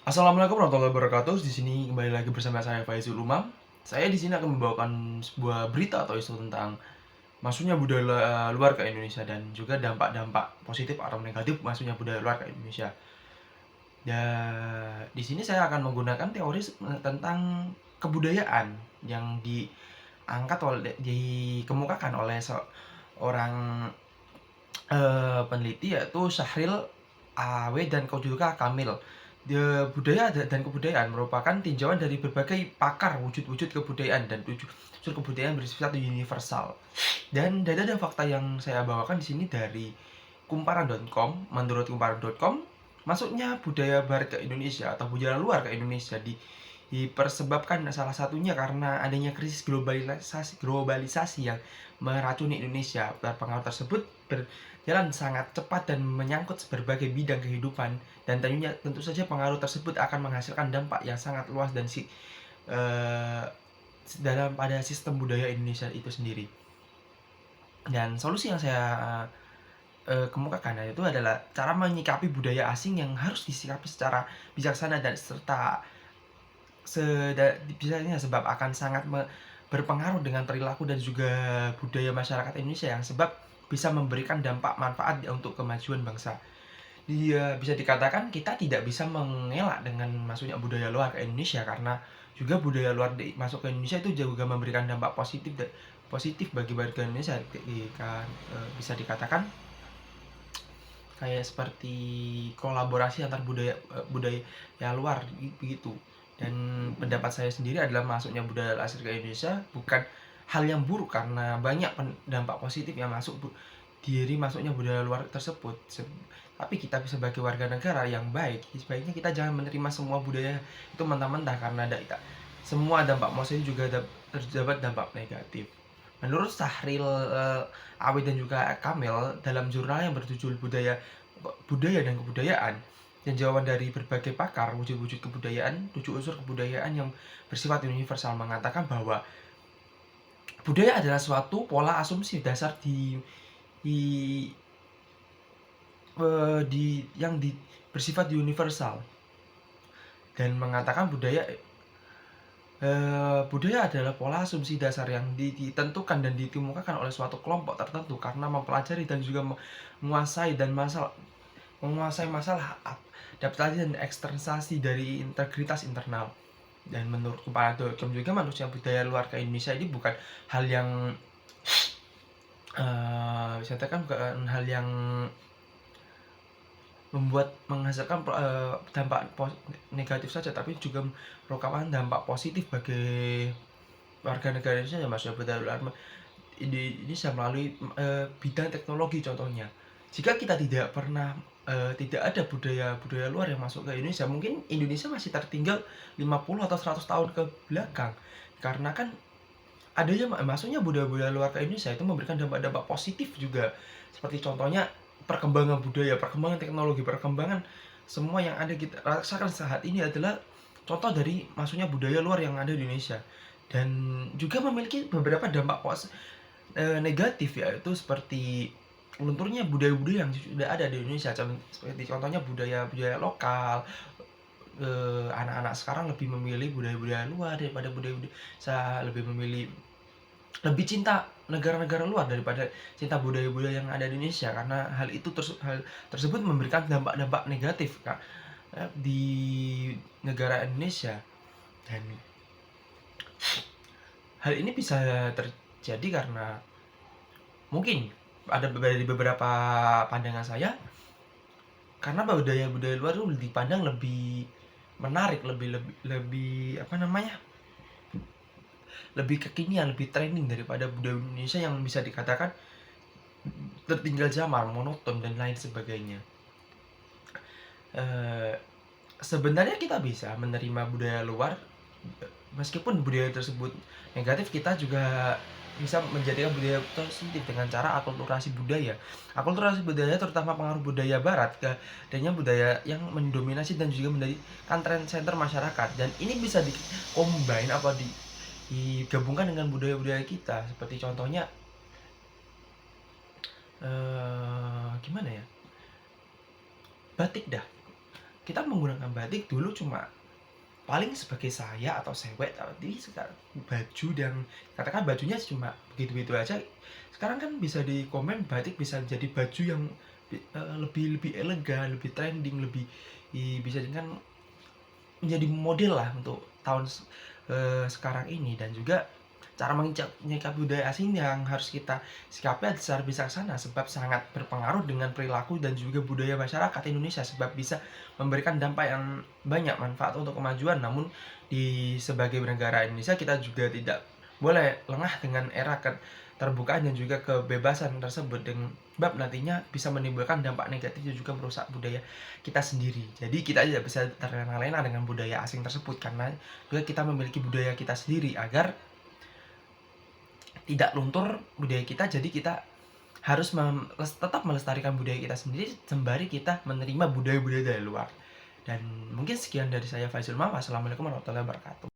Assalamualaikum warahmatullahi wabarakatuh. Di sini kembali lagi bersama saya Faizul Umam. Saya di sini akan membawakan sebuah berita atau isu tentang masuknya budaya luar ke Indonesia dan juga dampak-dampak positif atau negatif masuknya budaya luar ke Indonesia. Ya, di sini saya akan menggunakan teori tentang kebudayaan yang diangkat oleh dikemukakan oleh seorang peneliti yaitu Syahril A.W. dan juga Kamil. Budaya dan kebudayaan merupakan tinjauan dari berbagai pakar wujud-wujud kebudayaan dan unsur kebudayaan bersifat universal. Dan data dan fakta yang saya bawakan di sini dari kumparan.com. Menurut kumparan.com, masuknya budaya barat ke Indonesia atau budaya luar ke Indonesia dipersebabkan salah satunya karena adanya krisis globalisasi yang meracuni Indonesia. Pengaruh tersebut berjalan sangat cepat dan menyangkut berbagai bidang kehidupan, dan tentu saja pengaruh tersebut akan menghasilkan dampak yang sangat luas dan eh, dalam pada sistem budaya Indonesia itu sendiri. Dan solusi yang saya kemukakan itu adalah cara menyikapi budaya asing yang harus disikapi secara bijaksana dan serta biasanya sebab akan sangat berpengaruh dengan perilaku dan juga budaya masyarakat Indonesia yang sebab bisa memberikan dampak manfaat untuk kemajuan bangsa. Dia bisa dikatakan kita tidak bisa mengelak dengan masuknya budaya luar ke Indonesia, karena juga budaya luar masuk ke Indonesia itu juga memberikan dampak positif bagi warga Indonesia. Bisa dikatakan kayak seperti kolaborasi antar budaya luar begitu. Dan pendapat saya sendiri adalah masuknya budaya asing ke Indonesia bukan hal yang buruk karena banyak dampak positif yang masuknya budaya luar tersebut. Tapi kita sebagai warga negara yang baik, sebaiknya kita jangan menerima semua budaya itu mentah-mentah, karena semua dampak positif juga terdapat dampak negatif. Menurut Sahril Awi dan juga Kamil dalam jurnal yang berjudul Budaya dan Kebudayaan, dan jawaban dari berbagai pakar wujud-wujud kebudayaan, 7 unsur kebudayaan yang bersifat universal, mengatakan bahwa budaya adalah suatu pola asumsi dasar di, bersifat universal, dan mengatakan budaya adalah pola asumsi dasar yang ditentukan dan dikemukakan oleh suatu kelompok tertentu karena mempelajari dan juga menguasai masalah adaptasi dan eksternalisasi dari integritas internal. Dan menurut Kumparan.com juga manusia budaya luar ke Indonesia ini bukan hal yang bisa dikatakan bukan hal yang menghasilkan dampak negatif saja, tapi juga merupakan dampak positif bagi warga negara Indonesia yang masuk budaya luar Indonesia melalui bidang teknologi contohnya. Jika kita tidak ada budaya luar yang masuk ke Indonesia, mungkin Indonesia masih tertinggal 50 atau 100 tahun ke belakang, karena kan adanya masuknya budaya luar ke Indonesia itu memberikan dampak-dampak positif juga, seperti contohnya perkembangan budaya, perkembangan teknologi, perkembangan semua yang ada kita rasakan saat ini adalah contoh dari masuknya budaya luar yang ada di Indonesia. Dan juga memiliki beberapa dampak negatif, yaitu seperti lunturnya budaya-budaya yang sudah ada di Indonesia, seperti contohnya budaya-budaya lokal. Anak-anak sekarang lebih memilih budaya-budaya luar daripada budaya-budaya, saya lebih cinta negara-negara luar daripada cinta budaya-budaya yang ada di Indonesia, karena hal tersebut memberikan dampak-dampak negatif Kak, di negara Indonesia. Dan hal ini bisa terjadi karena mungkin ada dari beberapa pandangan saya, karena budaya-budaya luar itu dipandang lebih menarik, lebih apa namanya, lebih kekinian, lebih trending daripada budaya Indonesia yang bisa dikatakan tertinggal zaman, monoton dan lain sebagainya. Sebenarnya kita bisa menerima budaya luar, meskipun budaya tersebut negatif, kita juga bisa menjadikan budaya positif dengan cara akulturasi budaya. Akulturasi budaya terutama pengaruh budaya barat ke adanya budaya yang mendominasi dan juga menjadikan trend center masyarakat, dan ini bisa di-combine digabungkan dengan budaya-budaya kita, seperti contohnya gimana ya, batik dah. kita menggunakan batik dulu cuma paling sebagai saya atau sewek, tapi sekarang baju dan katakan bajunya cuma begitu-begitu aja. Sekarang kan bisa di komen batik bisa jadi baju yang lebih lebih elegan, lebih trending, lebih bisa dengan menjadi model lah untuk tahun sekarang ini. Dan juga cara menyikapi budaya asing yang harus kita sikapi secara bijaksana, sebab sangat berpengaruh dengan perilaku dan juga budaya masyarakat Indonesia, sebab bisa memberikan dampak yang banyak manfaat untuk kemajuan. Namun di sebagai negara Indonesia kita juga tidak boleh lengah dengan era keterbukaan dan juga kebebasan tersebut, dengan sebab nantinya bisa menimbulkan dampak negatif dan juga merusak budaya kita sendiri. Jadi kita tidak bisa terlena-lena dengan budaya asing tersebut, karena juga kita memiliki budaya kita sendiri agar tidak luntur budaya kita. Jadi kita harus tetap melestarikan budaya kita sendiri sembari kita menerima budaya-budaya dari luar. Dan mungkin sekian dari saya, Faizul Umam. Wassalamualaikum warahmatullahi wabarakatuh.